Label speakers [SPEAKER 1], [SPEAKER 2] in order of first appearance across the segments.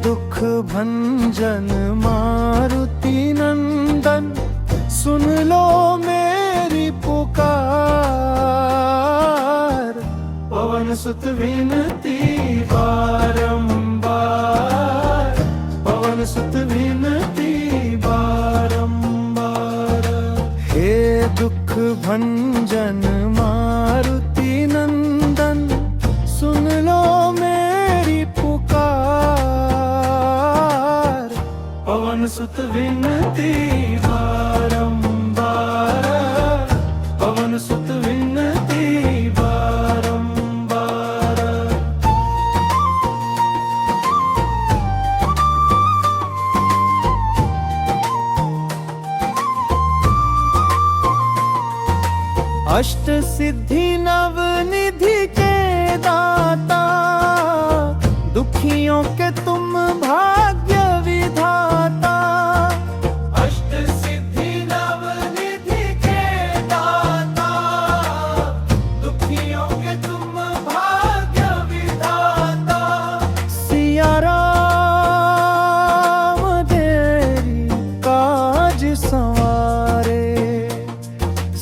[SPEAKER 1] दुख भंजन मारुति नंदन, सुन लो मेरी पुकार। पवन सुत विनती बारंबार, पवन सुत विनती बारंबार। हे दुख भंजन मारुति नंदन, सुन लो मेरी पुकार। पवन सुत विनती बारंबार, पवन सुत विनती बारंबार। अष्ट सिद्धि नवनिधि के दाता, दुखियों के तुम भाग्य विधाता। अष्ट सिद्धि नवनिधि के दाता, दुखियों के तुम भाग्य विधाता। सिया राम तेरी काज संवारे,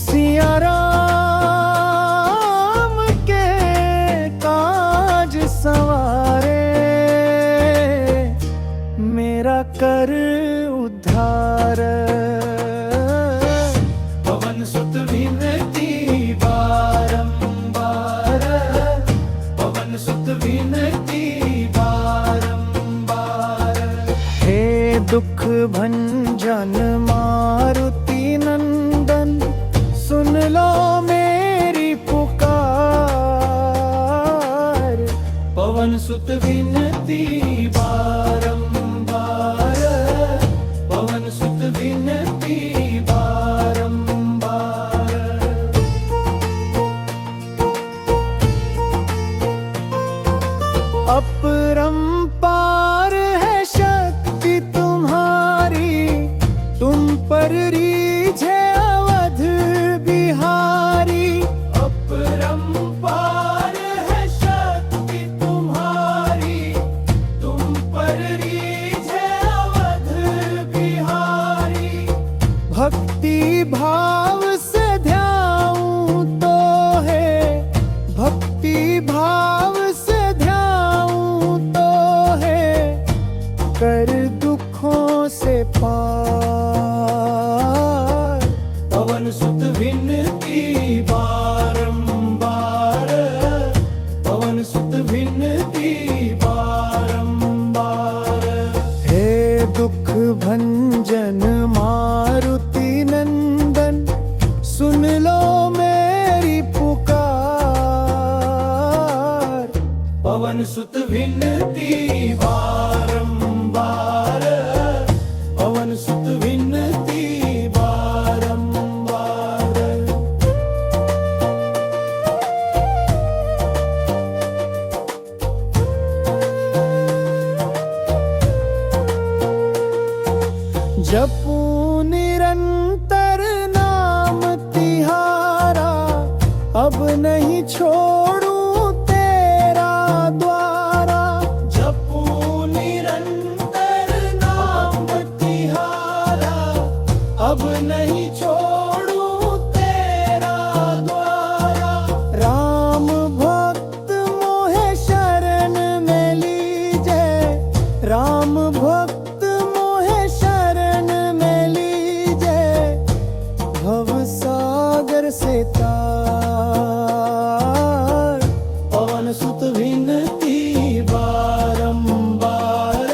[SPEAKER 1] सिया राम के काज संवारे। मेरा कर उद्धार। पवन सुत विनती बारंबार, पवन सुत विनती बारंबार। हे दुख भंजन मारुति नंदन, सुन लो मेरी पुकार। पवन सुत विनती बारंबार, पवन सुत विनती बारंबार। अपरंपार है शक्ति तुम्हारी, तुम पर रीझे अवध बिहारी। अपरंपार है शक्ति तुम्हारी, तुम पर रीझे अवध बिहारी। भक्ति भाव से ध्याऊं तो है, भक्ति भाव से ध्याऊं तो है, कर दुखों से पार। पवन सुत विनती बारंबार, पवन सुत विनती बारंबार। हे दुख भंजन मारुति नंदन, सुन लो मेरी पुकार। पवन सुत विनती बारंबार, पवन सुत विनती बारंबार। जपू निरंतर नाम तिहारा, अब नहीं छोड़ूं तेरा द्वारा। जपू निरंतर नाम तिहारा, अब नहीं छोड़ूं तेरा द्वारा। राम भक्त मोहे शरण में लीजे, राम भक्त मोहे शरण में लीजे। भव सागर से तार। पवन सुत विनती बारंबार,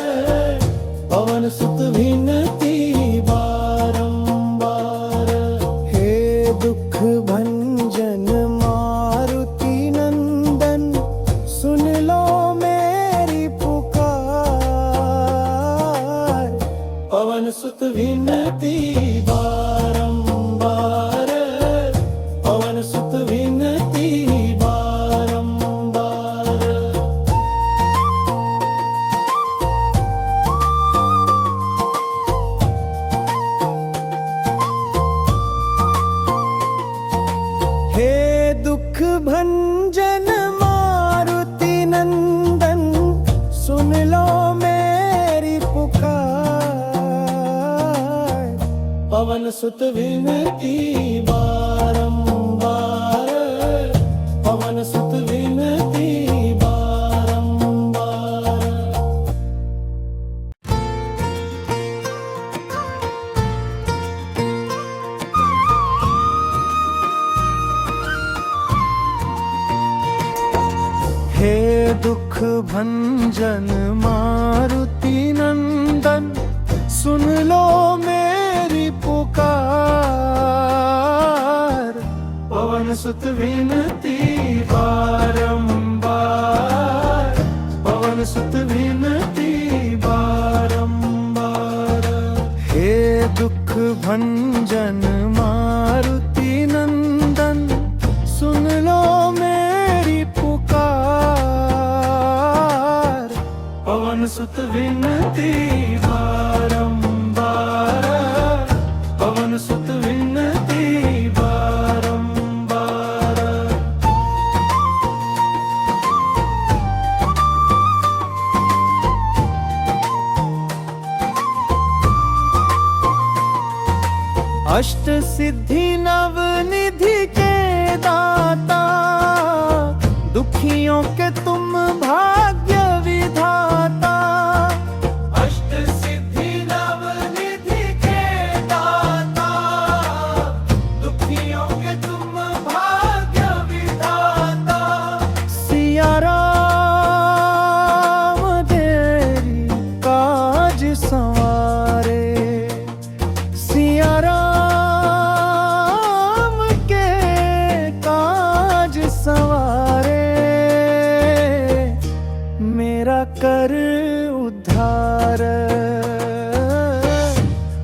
[SPEAKER 1] पवन सुत विनती बारंबार। हे दुख भंजन मारुति नंदन, सुन लो मेरी पुकार। पवन सुत विनती बारंबार, पवन सुत विनती बारंबार। हे दुख भंजन मारुति नंदन, सुन लो मेरी पवन सुत विनती बारंबार, पवन सुत विनती बारंबार। हे दुख भंजन मारुति नंदन, सुन लो मेरी पुकार। पवन सुत विनती बारंबार, पवन सुत विनती बारंबार। हे दुख भंजन मारुति नंदन, सुन लो मेरी पुकार। पवन सुत विनती बारंबार, पवन सुत विनती बारंबार। अष्ट सिद्धि नवनिधि के दाता, दुखियों के तुम भाग्य विधाता। अष्ट सिद्धि नवनिधि के दाता, दुखियों के तुम भाग्य विधाता। सिया राम तेरी काज संवारे, सिया राम के काज संवारे। मेरा कर उद्धार।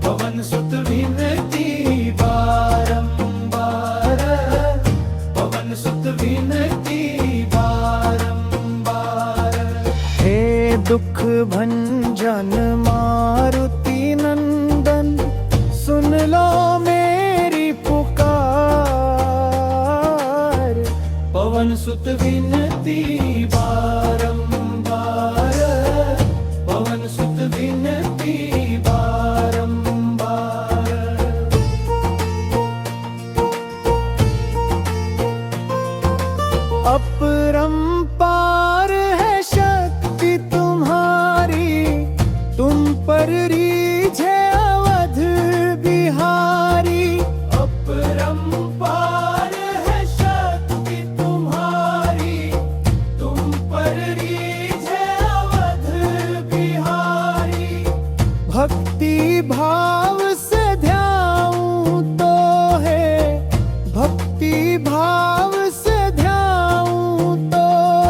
[SPEAKER 1] पवन सुत विनती बारंबार, पवन सुत विनती बारंबार। हे दुख भंजन मारुति नंदन, सुन लो मेरी पुकार। पवन सुत विनती बारंबार, पवन सुत विनती बारंबार। अपरंपार है शक्ति तुम्हारी, तुम पर रीझे अवध बिहारी। अपरंपार है शक्ति तुम्हारी, तुम पर रीझे अवध बिहारी। भक्ति भाव से ध्याऊं तो है, भक्ति भाव से ध्याऊं तो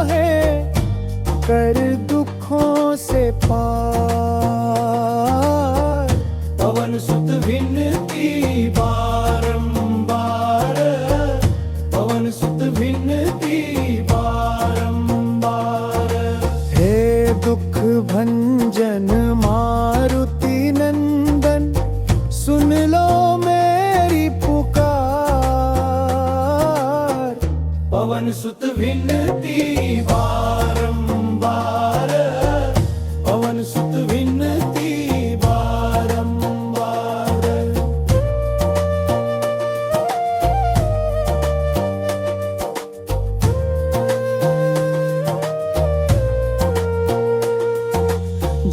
[SPEAKER 1] है, कर दुखों से पार। पवन सुत विनती बारंबार, पवन सुत विनती बारंबार। हे दुख भंजन मारुति नंदन, सुन लो मेरी पुकार। पवन सुत विनती बारंबार, पवन सुत विनती बारंबार।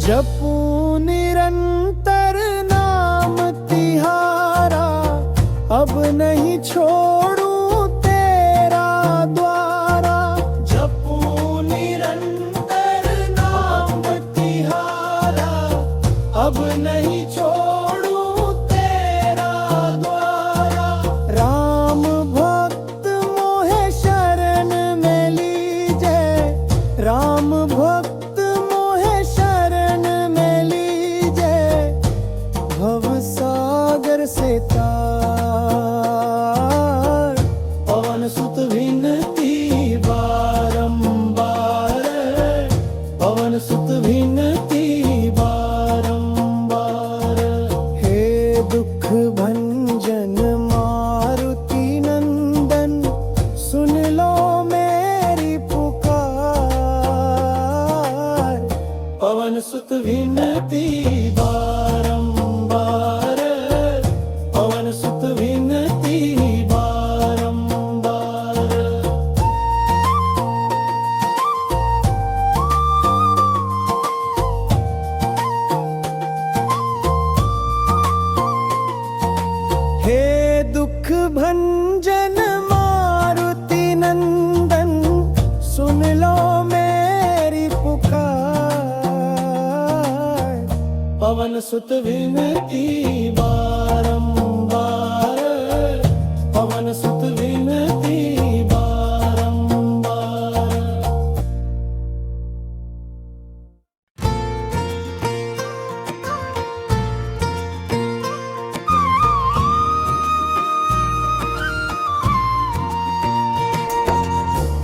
[SPEAKER 1] जपूं निरंतर नाम तिहारा, अब नहीं छोड़ूं तेरा द्वारा। जपूं निरंतर नाम तिहारा, अब नहीं छोड़ूं तेरा द्वारा। राम भक्त मोहे शरण में लीजे, राम भक्त मोहे शरण में लीजे। भव सागर से तार। पवन सुत विनती बारंबार, पवन सुत विनती बारंबार। हे दुख भंजन मारुति नंदन, सुन लो मेरी पुकार। पवन सुत विनती बारंबार, भंजन मारुति नंदन, सुन लो मेरी पुकार। पवन सुत विनती बारंबार, पवन सुत विनती बारंबार।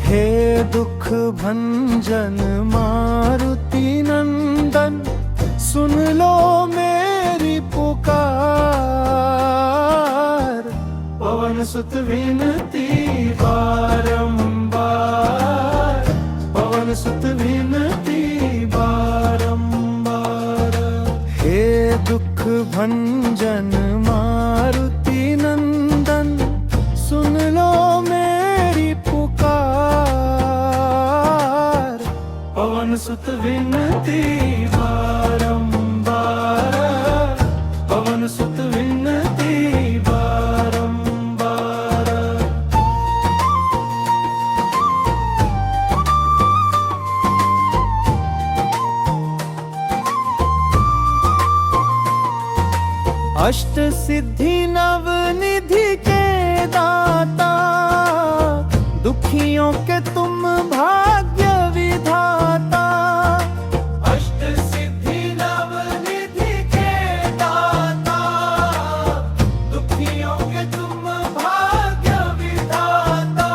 [SPEAKER 1] हे दुख भंजन मारुति नंदन, सुन लो मेरी पुकार। पवन सुत विनती बारंबार, पवन सुत विनती बारंबार। हे दुख भंजन मारुति नंदन, सुन लो मेरी पुकार। पवन सुत विनती बारंबार, पवन सुत विनती बारंबार। अष्ट सिद्धि नवनिधि के दाता, दुखियों के तुम भाग्य विधाता। अष्ट सिद्धि नवनिधि के दाता, दुखियों के तुम भाग्य विधाता।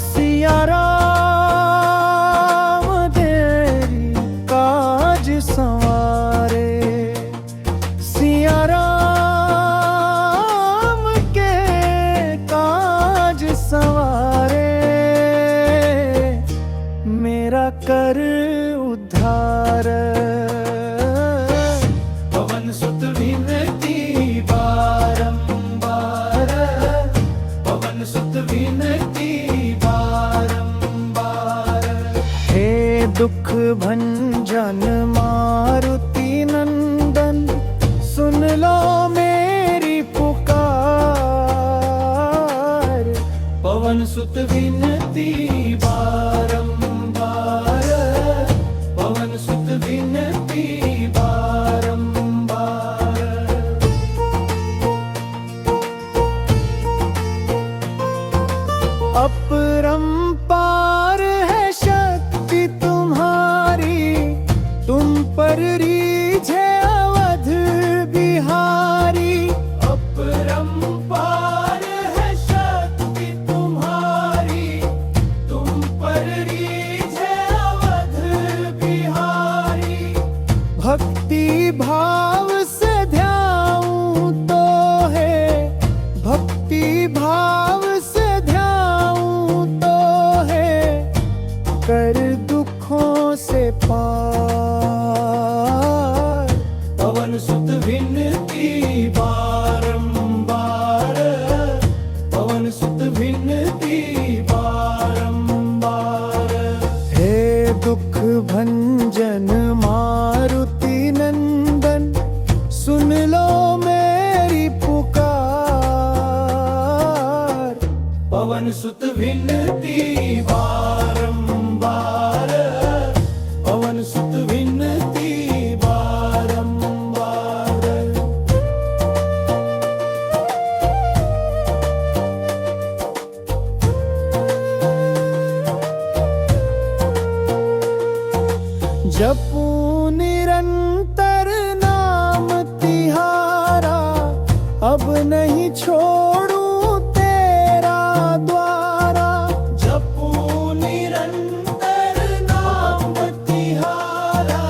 [SPEAKER 1] सिया राम तेरी काज संवारे, सिया राम के काज संवारे। मेरा कर उद्धार। पवन सुत विनती बारंबार, पवन सुत विनती बारंबार। हे दुख भंजन मारुति नंदन, सुन लो मेरी पुकार। पवन सुत विनती बारंबार, पवन सुत विनती बारंबार। अपरंपार है शक्ति तुम्हारी, तुम पर रीझे अवध बिहारी। अपरंपार है शक्ति तुम्हारी, तुम पर रीझे अवध बिहारी। भक्ति भाव से ध्याऊं तो है, भक्ति भाव से ध्याऊं तो है, कर दुखों से पार। पवन सुत विनती बारंबार, पवन सुत विनती बारंबार। हे दुख भंजन मारुति नंदन, सुन लो मेरी पुकार। पवन सुत विनती बारंबार, पवन सुत विनती बारंबार। जपूं निरंतर नाम तिहारा, अब नहीं छोड़ूं तेरा द्वारा। जपूं निरंतर नाम तिहारा,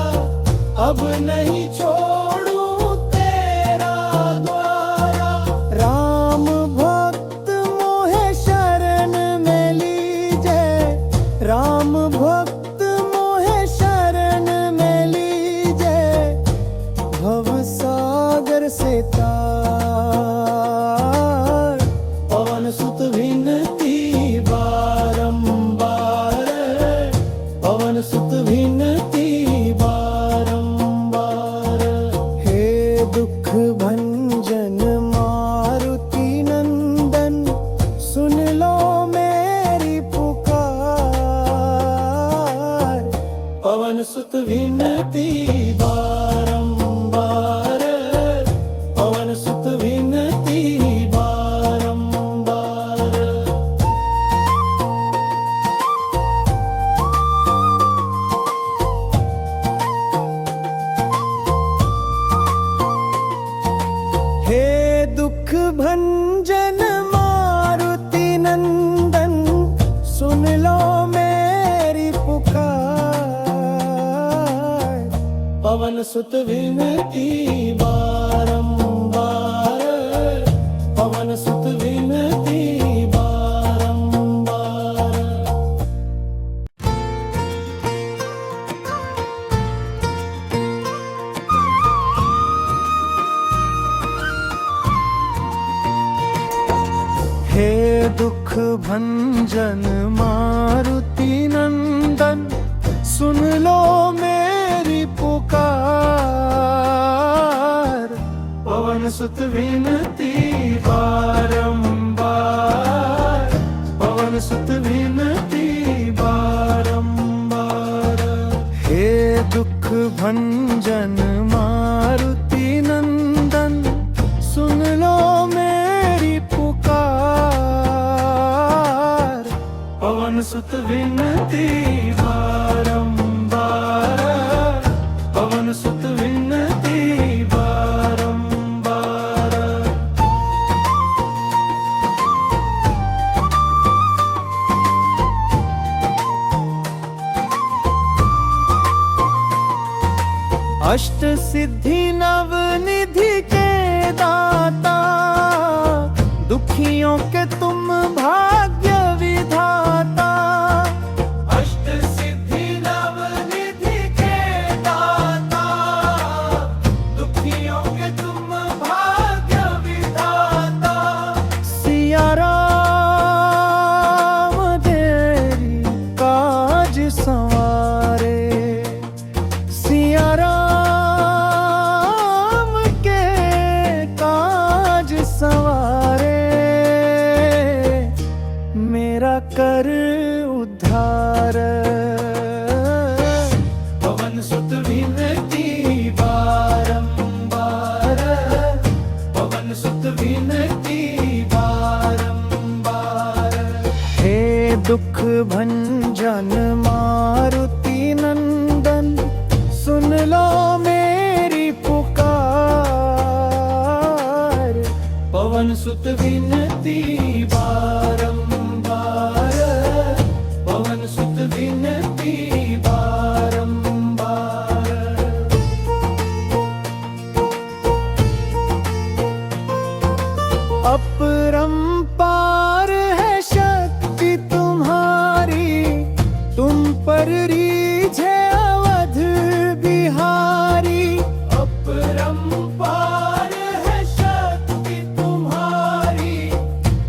[SPEAKER 1] अब नहीं छोड़ूं तेरा द्वारा। राम भक्त मोहे शरण में लीजे, राम भक्त मोहे शरण में लीजे। भव सागर से तार, भंजन मारुति नंदन, सुन लो मेरी पुकार। पवन सुत विनती बारंबार, पवन सुत विनती बारंबार। हे दुख भंजन मारुति नंदन, सुन लो मेरी पुकार। पवन सुत विनती बारंबार, पवन सुत विनती बारंबार। हे दुख भंजन मारुति नंदन, सुन लो मेरी पुकार। पवन सुत विनती बारंबार, पवन सुत विनती बारंबार। अष्ट सिद्धि नवनिधि के दाता, दुखियों के तुम भाग्य विधाता। अष्ट सिद्धि नवनिधि के दाता, दुखियों के तुम भाग्य विधाता। सिया राम तेरी काज संवारे, सिया राम के काज संवारे। मेरा कर उद्धार। पवन सुत विनती बारंबार, पवन सुत विनती बारंबार। हे दुख भंजन मारुति नंदन, सुन लो मेरी पुकार। पवन सुत विनती बारंबार, पवन सुत विनती बारंबार। अपरंपार है शक्ति तुम्हारी, तुम पर रीझे अवध बिहारी। अपरंपार है शक्ति तुम्हारी,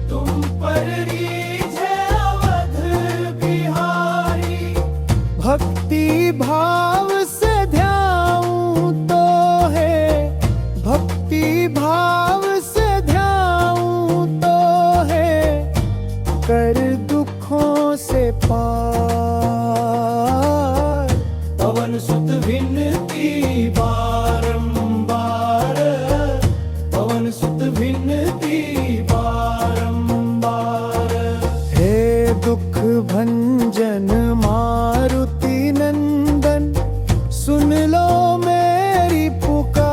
[SPEAKER 1] तुम पर रीझे अवध बिहारी। भक्ति भाव से ध्याऊं तो है, भक्ति भाव से ध्याऊं तो है, कर दुखों से पार। पवन सुत विनती बारंबार, पवन सुत विनती बारंबार। हे दुख भंजन मारुति नंदन, सुन लो मेरी पुकार।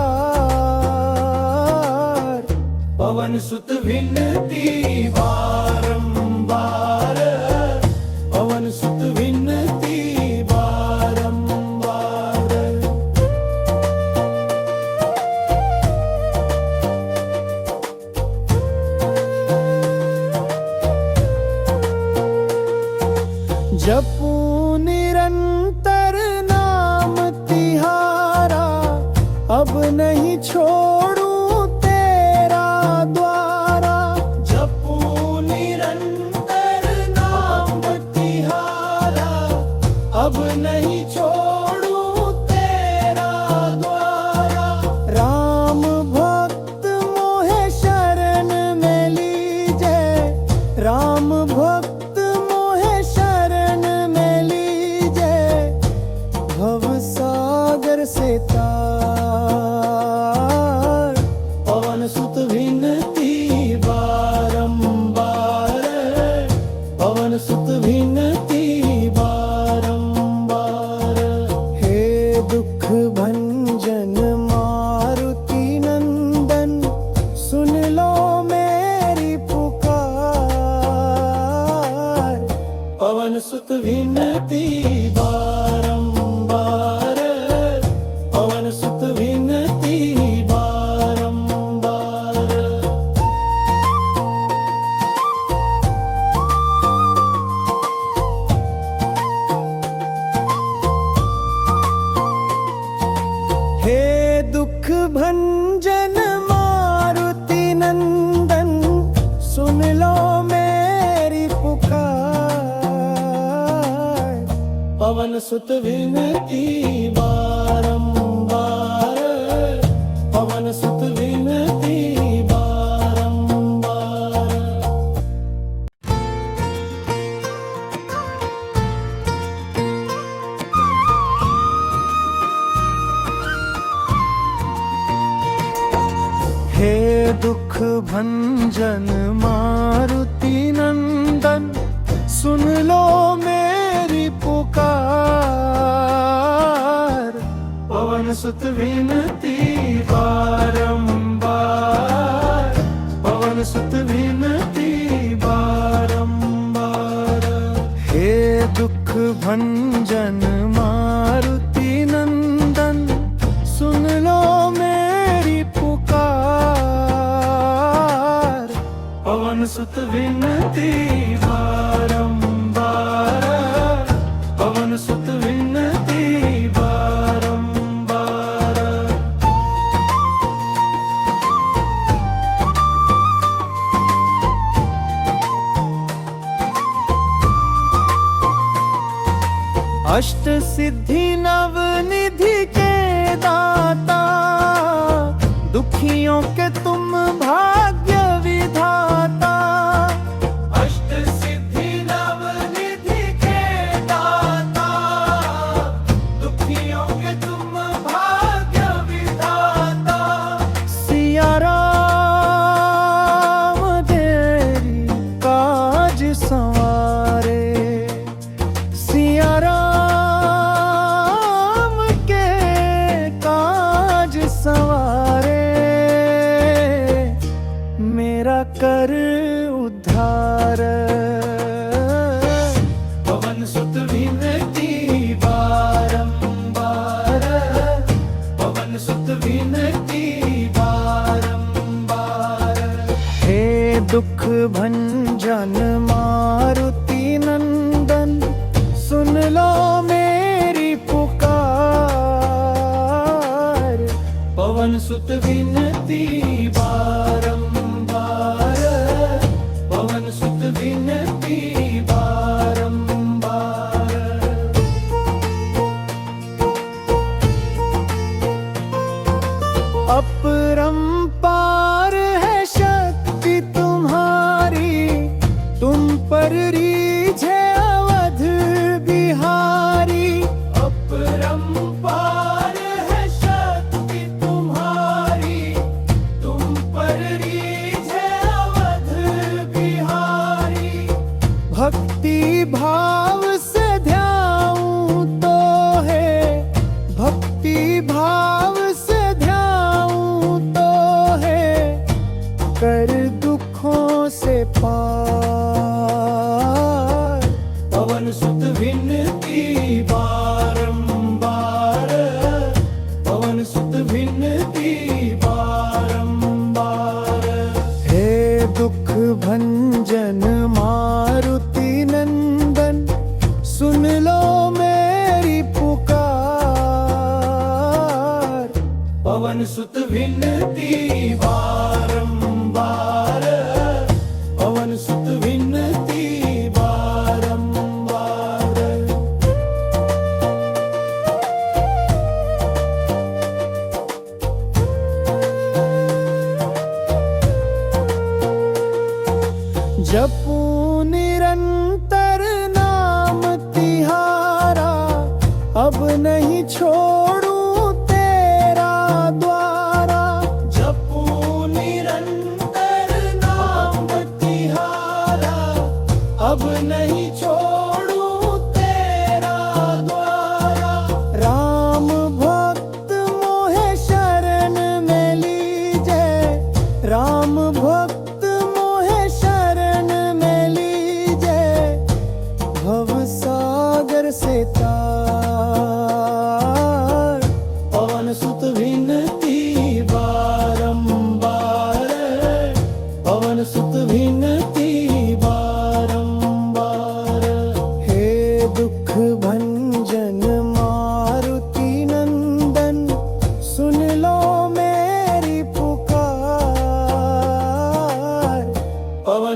[SPEAKER 1] पवन सुत विनती बारंबार, पवन सुत विनती बारंबार। जपूं निरंतर नाम तिहारा, अब नहीं छोड़ूं तेरा द्वारा। जपूं निरंतर नाम तिहारा, अब नहीं छोड़ूं तेरा द्वारा। राम भक्त मोहे शरण में लीजे, राम भक्त मोहे शरण में लीजे। भव सागर से तार, पवन सुत विनती बारंबार, पवन सुत विनती बारंबार। हे दुख भंजन मारुति नंदन, सुन लो मेरी पुकार। पवन सुत विनती बारंबार, पवन सुत विनती बारंबार। हे दुख भंजन मारुति नंदन, सुन लो मेरी पुकार। पवन सुत विनती बारंबार, पवन सुत विनती बारंबार। हे दुख भंजन मारुति नंदन, सुन लो मेरी पुकार। पवन सुत विनती बारंबार, पवन सुत विनती बारंबार। अष्ट सिद्धि नव निधि के दाता, दुखियों के तुम भाग्य विधाता। अष्ट सिद्धि नव निधि के दाता, दुखियों के तुम भाग्य विधाता। सिया राम तेरी काज संवारे, सिया राम के काज संवारे। मेरा कर उद्धार। पवन सुत विनती बारंबार, पवन सुत विनती बारंबार। हे दुख भंजन मारुति नंदन, सुन लो मेरी पुकार। पवन सुत विनती बारंबार, पवन सुत विनती बारंबार। अपरंपार है शक्ति तुम्हारी, तुम पर रीझे अवध बिहारी। अपरंपार है शक्ति तुम्हारी, तुम पर रीझे अवध बिहारी। भक्ति भाव से ध्याऊं तो है, भक्ति भाव से ध्याऊं तो है, कर दुखों से पार। पवन सुत विनती बारंबार, पवन सुत विनती बारंबार। हे दुख भंजन मारुति नंदन, सुन लो मेरी पुकार। पवन सुत विनती बारंबार, पवन सुत विनती बारंबार। जपूं निरंतर नाम तिहारा, अब नहीं छोड़ूं तेरा द्वारा। जपूं निरंतर नाम तिहारा, अब नहीं छोड़ूं तेरा द्वारा। राम भक्त मोहे शरण में लीजे, राम भक्त मोहे शरण में लीजे। भव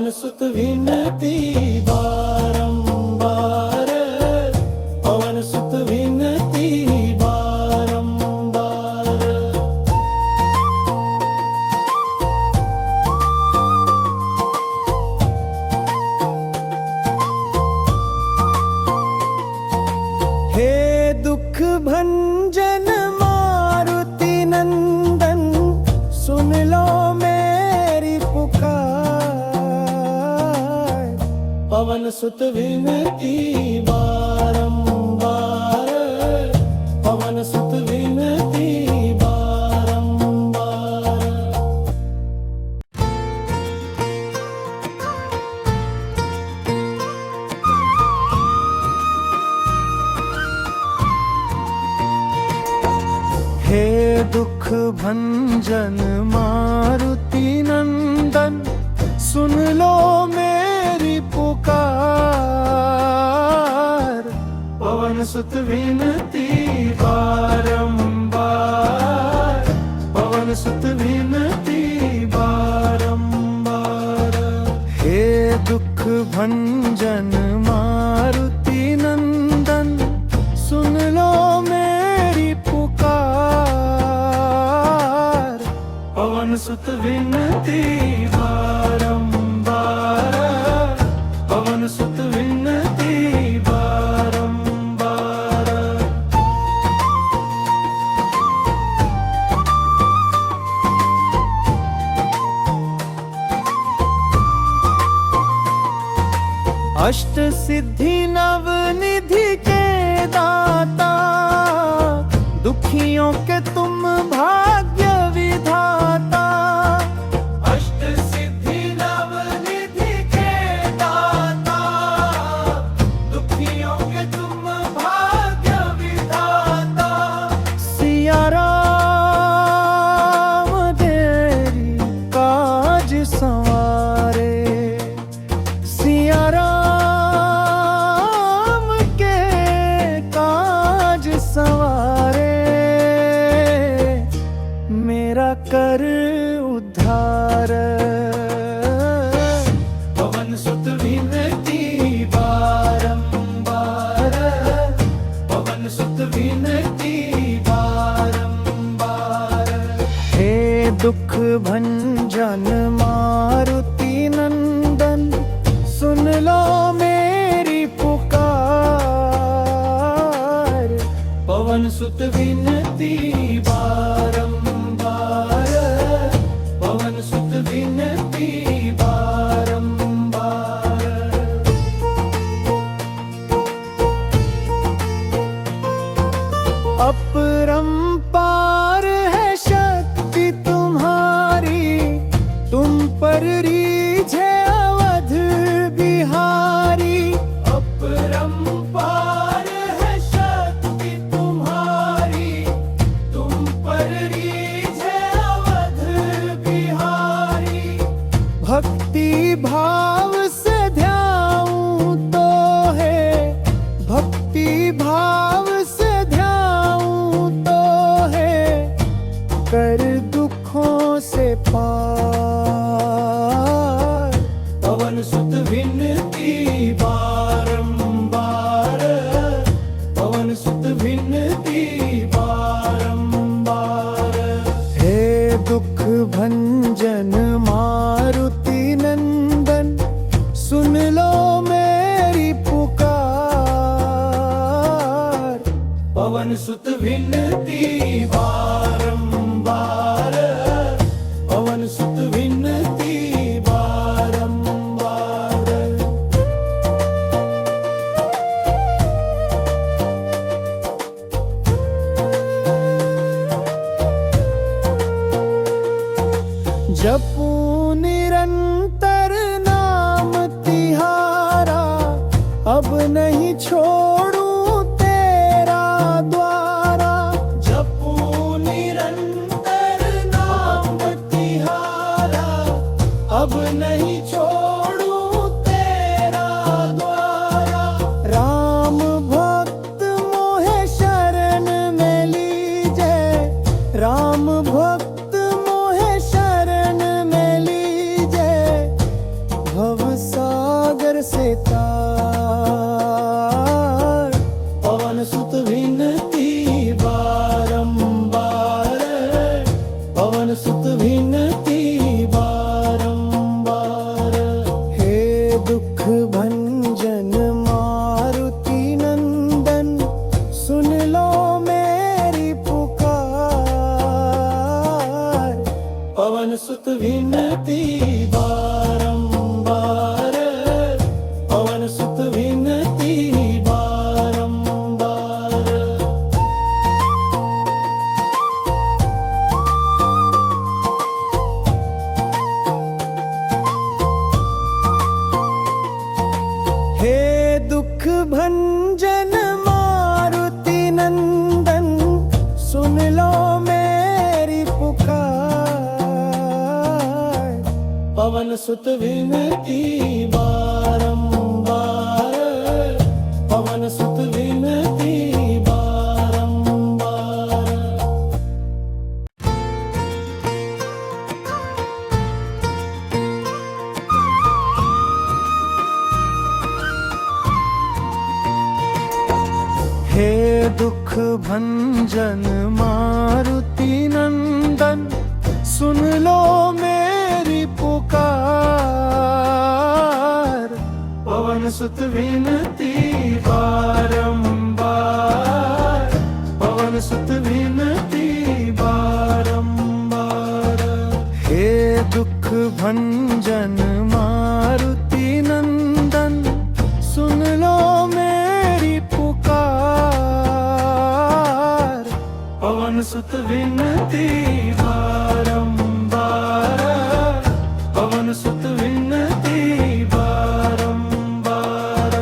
[SPEAKER 1] पवन सुत विनती बारंबार, पवन सुत विनती बारंबार। हे दुख भंजन मारुति नंदन, सुन लो मेरी पुकार। पवन सुत विनती बारंबार, पवन सुत विनती बारंबार। हे दुख भंजन मारुति नंदन, सुन लो मेरी पुकार। पवन सुत विनती बारंबार, पवन सुत विनती बारंबार। हे दुख भंजन मारुति नंदन, सुन लो मेरी पुकार। पवन सुत विनती बारंबार, पवन सुत विनती बारंबार। अष्ट सिद्धि नवनिधि के दाता, दुखियों के तुम भाग्य विधाता। अष्ट सिद्धि नवनिधि के दाता, दुखियों के तुम भाग्य विधाता। सिया राम तेरी काज संवारे, सिया राम के काज संवारे। मेरा कर उद्धार। पवन सुत विनती बारंबार, पवन सुत विनती बारंबार। हे दुख भंजन मारुति नंदन, सुन लो मेरी पुकार। पवन सुत विनती बारंबार, पवन सुत विनती बारंबार। अपरंपार है शक्ति तुम्हारी, तुम पर रीझे अवध बिहारी। अपरंपार है शक्ति तुम्हारी, तुम पर रीझे अवध बिहारी। भक्ति भाव से ध्याऊं तो है, भक्ति भाव से ध्याऊं तो है, कर दुखों से पार। पवन सुत विनती बारंबार, पवन सुत विनती बारंबार। हे दुख भंजन मारुति नंदन, सुन लो मेरी पुकार। पवन सुत विनती बारंबार, पवन सुत विनती बारंबार। जपूं निरंतर नाम तिहारा, अब नहीं छोड़ूं तेरा द्वारा। जपूं निरंतर नाम तिहारा, अब नहीं छोड़ूं तेरा द्वारा। राम भक्त मोहे शरण में लीजे, राम भक्त मोहे शरण में लीजे। भव पवन सुत विनती बारंबार, पवन सुत विनती बारंबार। हे दुख भंजन मारुति नंदन, सुन लो मेरी पुकार। पवन सुत विनती बारंबार, पवन सुत विनती बारंबार। हे दुख भंजन मारुति नंदन, सुन लो मेरी पुकार। पवन सुत विनती बारंबार, पवन सुत विनती बारंबार।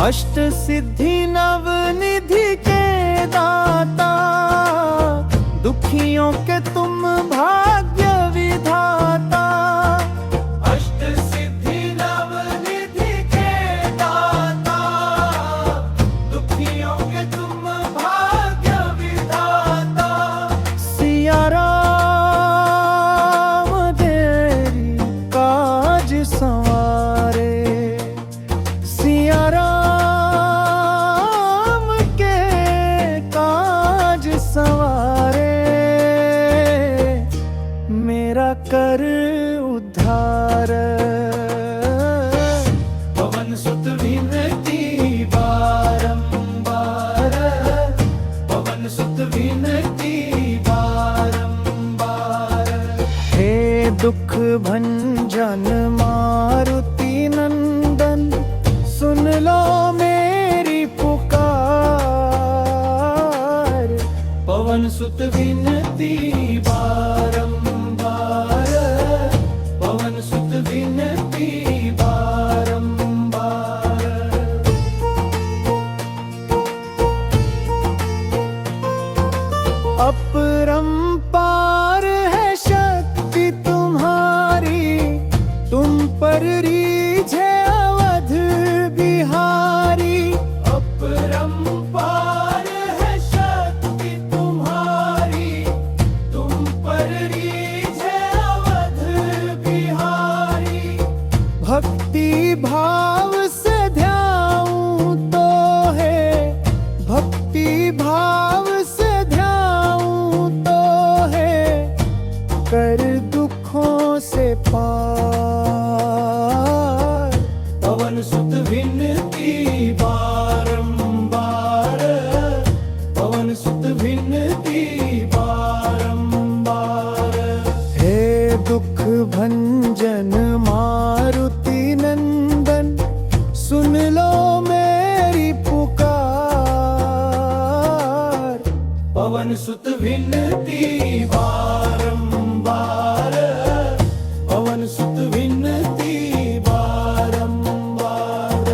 [SPEAKER 1] अष्ट सिद्धि नवनिधि के दाता, दुखियों के तुम भाग्य विधाता। अष्ट सिद्धि नवनिधि के दाता, दुखियों के तुम भाग्य विधाता। सिया राम तेरी काज संवारे, सिया राम के काज संवारे। मेरा कर उद्धार। पवन सुत विनती बारंबार, पवन सुत विनती बारंबार। हे दुख भंजन मारुति नंदन, सुन लो मेरी पुकार। पवन सुत विनती बारंबार, पवन सुत विनती बारंबार। अपरंपार है शक्ति तुम्हारी, तुम पर रीझे अवध बिहारी। अपरंपार है शक्ति तुम्हारी, तुम पर रीझे अवध बिहारी। भक्ति भाव से ध्याऊं तो है, भक्ति भाव से ध्याऊं तो है, कर दुखों से पार। पवन सुत विनती बारंबार, पवन सुत विनती बारंबार। हे दुख भंजन मारुति नंदन, सुन लो मेरी पुकार। पवन सुत विनती बारंबार, पवन सुत विनती बारंबार।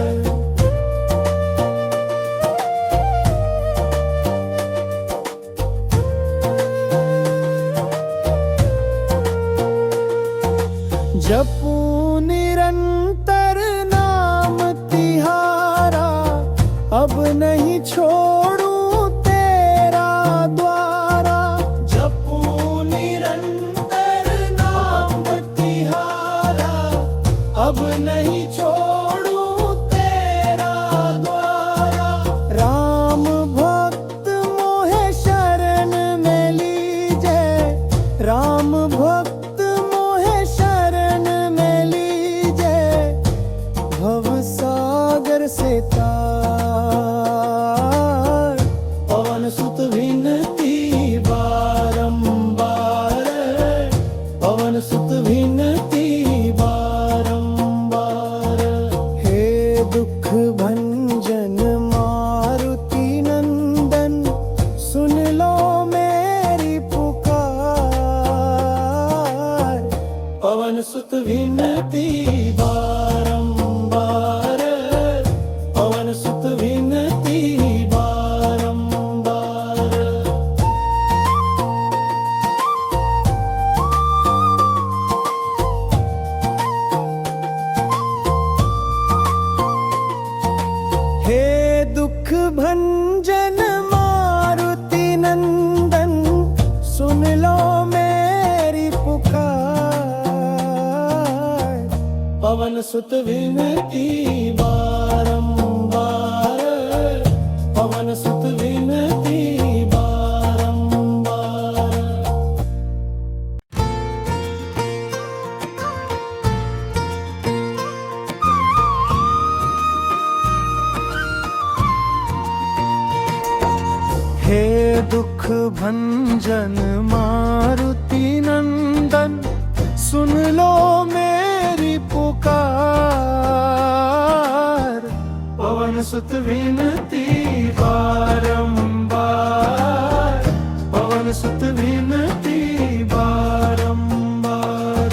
[SPEAKER 1] जपूं निरंतर नाम तिहारा, अब नहीं छोड़ूं तेरा द्वारा। जपूं निरंतर नाम तिहारा, अब नहीं छोड़ूं तेरा द्वारा। राम भक्त मोहे शरण में लीजे, राम भक्त मोहे शरण में लीजे। भव सागर से तार। पवन सुत विनती बारंबार, पवन सुत विनती बारंबार। हे दुख भंजन मारुति नंदन, सुन लो मेरी पुकार। पवन सुत विनती बारंबार, पवन भंजन मारुति नंदन, सुन लो मेरी पुकार। पवन सुत विनती बारंबार, पवन सुत विनती बारंबार। हे दुख भंजन मारुति नंदन, सुन लो मेरी पुकार। पवन सुत विनती बारंबार, पवन सुत विनती बारंबार।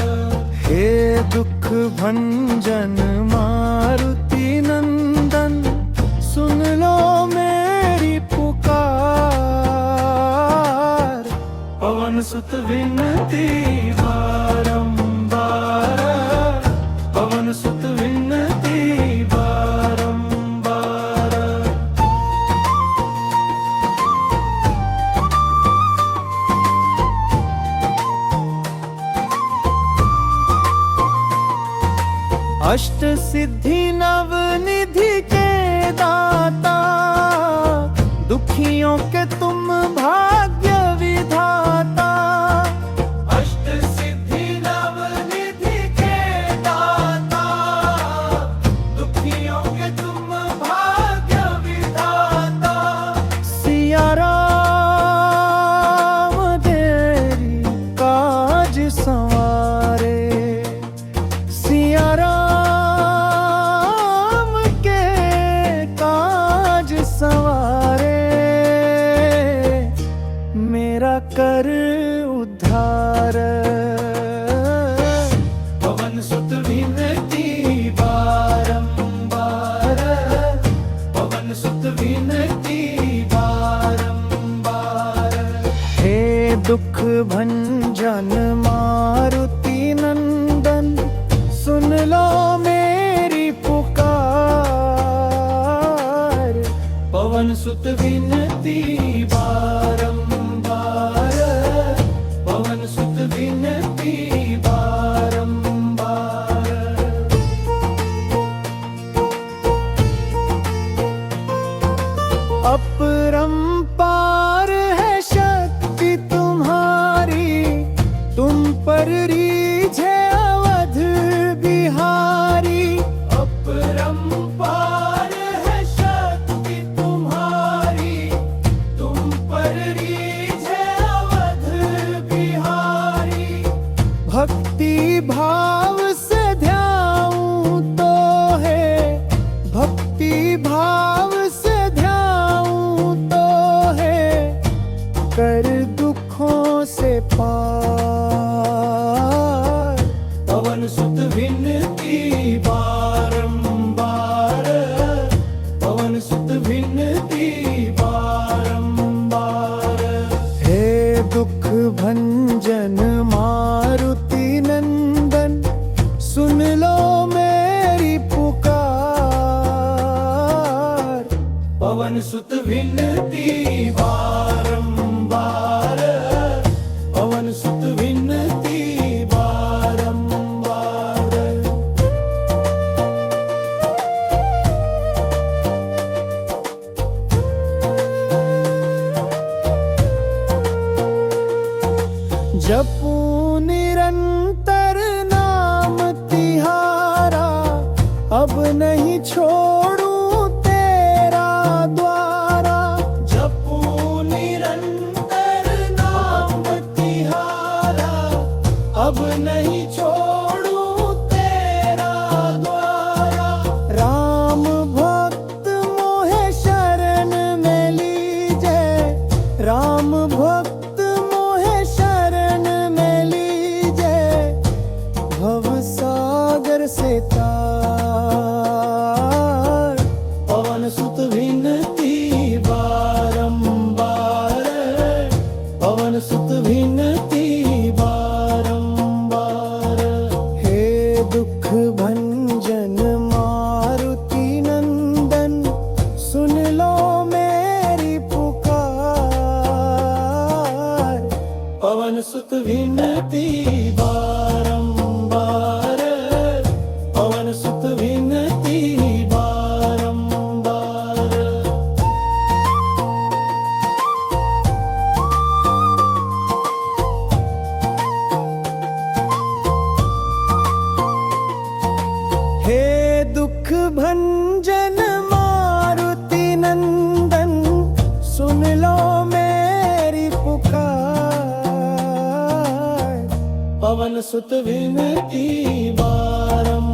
[SPEAKER 1] हे दुख भंजन मारुति नंदन, सुन लो मेरी पुकार। पवन सुत विनती बारंबार, पवन सुत विनती बारंबार। अष्ट सिद्धि नवनिधि के दाता, दुखियों के तुम भाग्य विधाता। अष्ट सिद्धि नवनिधि के दाता, दुखियों के तुम भाग्य विधाता। सिया राम तेरी काज संवारे, सिया राम के काज संवारे। मेरा कर उद्धार। पवन सुत विनती बारंबार, पवन सुत विनती बारंबार। हे दुख भंजन मारुति नंदन, सुन लो मेरी पुकार। पवन सुत विनती बारंबार, पवन सुत विनती बारंबार। अपरंपार है शक्ति तुम्हारी, तुम पर रीझे अवध बिहारी। अपरंपार है शक्ति तुम्हारी, तुम पर रीझे अवध बिहारी। भक्ति भाव से ध्याऊं तो है, भक्ति भाव से ध्याऊं तो है, कर दुखों से पार। पवन सुत विनती बारंबार, पवन सुत विनती बारंबार। हे दुख भंजन मारुति नंदन, सुन लो मेरी पुकार। पवन सुत विनती बारंबार, पवन सुत विनती बारंबार। जपूं निरंतर नाम तिहारा, अब नहीं छोड़ूं तेरा द्वारा। जपूं निरंतर नाम तिहारा, अब नहीं छोड़ूं तेरा द्वारा। राम भक्त मोहे शरण में लीजे, राम भक्त मोहे शरण में लीजे। भव सागर से तार। पवन सुत विनती बारंबार, पवन सुत विनती बारंबार। हे दुख भंजन मारुति नंदन, सुन लो सुत विनती बारंबार, पवन सुत विनती बारंबार। हे दुख भंजन मारुति नंदन, सुन लो मेरी पुकार, पवन सुत विनती बारंबार।